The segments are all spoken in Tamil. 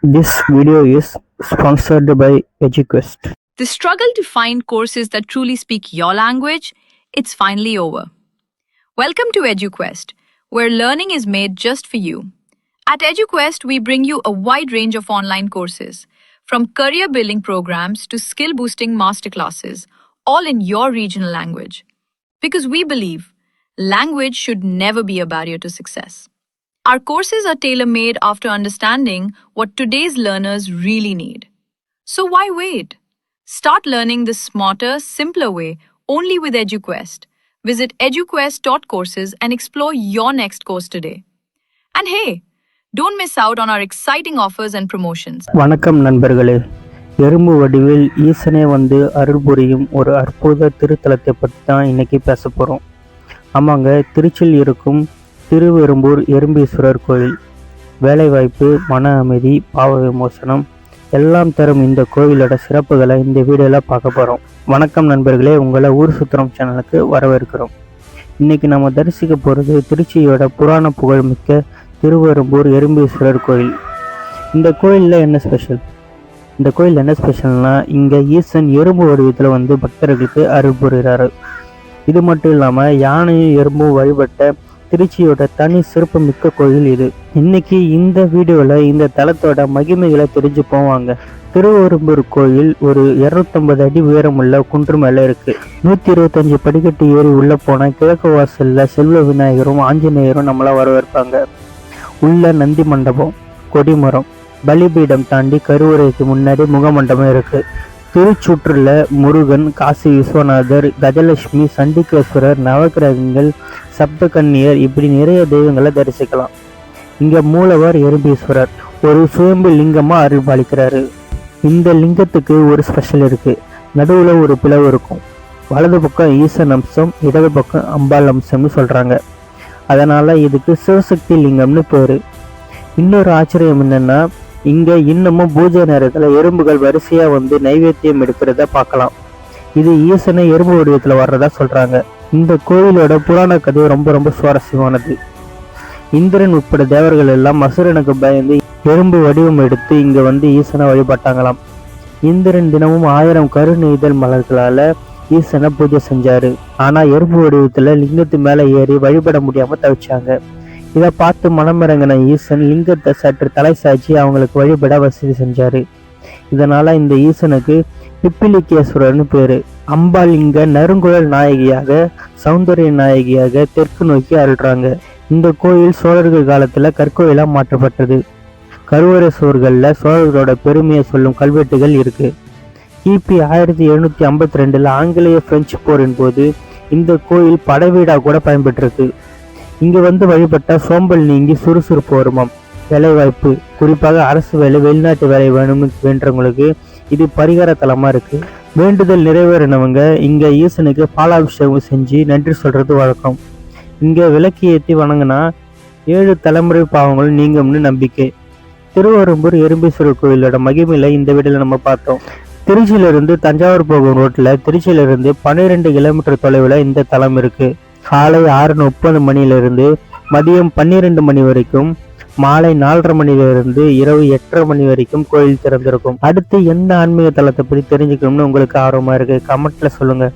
This video is sponsored by EduQuest. The struggle to find courses that truly speak your language, it's finally over. Welcome to EduQuest, where learning is made just for you. At EduQuest, we bring you a wide range of online courses, from career building programs to skill boosting masterclasses, all in your regional language. Because we believe language should never be a barrier to success. Our courses are tailor-made after understanding what today's learners really need. So why wait? Start learning the smarter, simpler way only with EduQuest. Visit eduquest.courses and explore your next course today. And hey, don't miss out on our exciting offers and promotions. வணக்கம் நண்பர்களே, எறும்பு வடிவில் ஈசனே வந்து அருள் புரியும் ஒரு அற்புத திருத்தலத்தை பற்றி தான் இன்னைக்கு பேச போகிறோம். ஆமாங்க, திருச்சியில் இருக்கும் திருவெறும்பூர் எறும்பீஸ்வரர் கோயில். வேலைவாய்ப்பு, மன அமைதி, பாவ விமோசனம் எல்லாம் தரும் இந்த கோவிலோட சிறப்புகளை இந்த வீடியோவில் பார்க்க போகிறோம். வணக்கம் நண்பர்களே, உங்களை ஊர் சுத்திரம் சேனலுக்கு வரவேற்கிறோம். இன்றைக்கி நம்ம தரிசிக்க போகிறது திருச்சியோட புராண புகழ்மிக்க திருவெறும்பூர் எறும்பீஸ்வரர் கோயில். இந்த கோயிலில் என்ன ஸ்பெஷல்? இந்த கோயில் என்ன ஸ்பெஷல்னா, இங்கே ஈசன் எறும்பு வடிவத்தில் வந்து பக்தர்களுக்கு அருள் புரிகிறாரு. இது மட்டும் இல்லாமல் யானையும் எறும்பும் வழிபட்ட திருச்சியோட தனி சிறப்பு மிக்க கோயில் இது. இன்னைக்கு இந்த வீடியோவில் இந்த தலத்தோட மகிமைகளை தெரிஞ்சு போவாங்க. திருவெறும்பூர் கோயில் ஒரு 250 அடி உயரமுள்ள குன்று மேலே இருக்கு. 125 படிக்கட்டு ஏறி உள்ள போனால் கிழக்கு வாசல்ல செல்வ விநாயகரும் ஆஞ்சநேயரும் நம்மளா வரவேற்பாங்க. உள்ள நந்தி மண்டபம், கொடிமரம், பலிபீடம் தாண்டி கருவறைக்கு முன்னாடி முகமண்டபம் இருக்கு. திருச்சுற்றுல முருகன், காசி விஸ்வநாதர், கஜலட்சுமி, சண்டிகேஸ்வரர், நவகிரகங்கள், சப்தகன்னியர் இப்படி நிறைய தெய்வங்களை தரிசிக்கலாம். இங்க மூலவர் எறும்பீஸ்வரர் ஒரு சுயம்பு லிங்கமா அருள் பாலிக்கிறாரு. இந்த லிங்கத்துக்கு ஒரு ஸ்பெஷல் இருக்கு. நடுவுல ஒரு பிளவு இருக்கும். வலது பக்கம் ஈசன் அம்சம், இடது பக்கம் அம்பாள் அம்சம்னு சொல்றாங்க. அதனால இதுக்கு சிவசக்தி லிங்கம்னு பேரு. இன்னொரு ஆச்சரியம் என்னன்னா, இங்க இன்னமும் பூஜை நேரத்துல எறும்புகள் வரிசையா வந்து நைவேத்தியம் எடுக்கிறத பார்க்கலாம். இது ஈசனை எறும்பு வடிவத்துல வர்றதா சொல்றாங்க. இந்த கோயிலோட புராண கதை ரொம்ப சுவாரஸ்யமானது. இந்திரன் உட்பட தேவர்கள் எல்லாம் அசுரனுக்கு பயந்து எறும்பு வடிவம் எடுத்து இங்க வந்து ஈசனை வழிபட்டாங்களாம். இந்திரன் தினமும் 1000 கருநெய்தல் மலர்களால ஈசனை பூஜை செஞ்சாரு. ஆனா எறும்பு வடிவத்துல லிங்கத்து மேல ஏறி வழிபட முடியாம தவிச்சாங்க. இதை பார்த்து மனமிறங்கின ஈசன் லிங்கத்தை சற்று தலை சாய்ச்சி அவங்களுக்கு வழிபட வசதி செஞ்சாரு. இதனால இந்த ஈசனுக்கு பிப்பிலிகேஸ்வரர்னு பேரு. அம்பாள் இங்க நறுங்குழல் நாயகியாக, சௌந்தரிய நாயகியாக தெற்கு நோக்கி அருள்றாங்க. இந்த கோயில் சோழர்கள் காலத்துல கற்கோயிலா மாற்றப்பட்டது. கருவறை சுவர்கள்ல சோழர்களோட பெருமையை சொல்லும் கல்வெட்டுகள் இருக்கு. கிபி 1752 ஆங்கிலேய பிரெஞ்சு போரின் போது இந்த கோயில் படைவீடா கூட பயன்பெற்றிருக்கு. இங்க வந்து வழிபட்ட சோம்பல் நீங்கி சுறுசுறுப்பு வருமாம். வேலைவாய்ப்பு, குறிப்பாக அரசு வேலை, வெளிநாட்டு வேலை வேணும்னு வேண்டவங்களுக்கு இது பரிகார தலமா இருக்கு. வேண்டுதல் நிறைவேறினவங்க இங்க ஈசனுக்கு பாலாபிஷேகம் செஞ்சு நன்றி சொல்றது வழக்கம். இங்க விளக்கு ஏற்றி வணங்கினா 7 தலைமுறை பாவங்களும் நீங்கும்னு நம்பிக்கை. திருவெறும்பூர் எறும்பீஸ்வரர் கோயிலோட மகிமையில இந்த வீடியோல நம்ம பார்த்தோம். திருச்சியிலிருந்து தஞ்சாவூர் போகும் ரோட்ல திருச்சியிலிருந்து 12 கிலோமீட்டர் தொலைவில் இந்த தலம் இருக்கு. காலை 6:30 மணியிலிருந்து மதியம் 12 மணி வரைக்கும், மாலை 4:30 மணியிலிருந்து இரவு 8:30 மணி வரைக்கும் கோயில் திறந்திருக்கும். அடுத்து எந்த ஆன்மீக தலத்தை பற்றி தெரிஞ்சுக்கணும்னு உங்களுக்கு ஆர்வமா இருக்கு, கமெண்ட்ல சொல்லுங்க.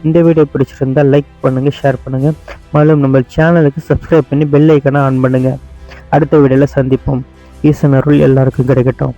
இந்த வீடியோ பிடிச்சிருந்தா லைக் பண்ணுங்க, ஷேர் பண்ணுங்க. மேலும் நம்ம சேனலுக்கு சப்ஸ்கிரைப் பண்ணி பெல் ஐக்கானை ஆன் பண்ணுங்க. அடுத்த வீடியோல சந்திப்போம். ஈசன் அருள் எல்லாருக்கும் கிடைக்கட்டும்.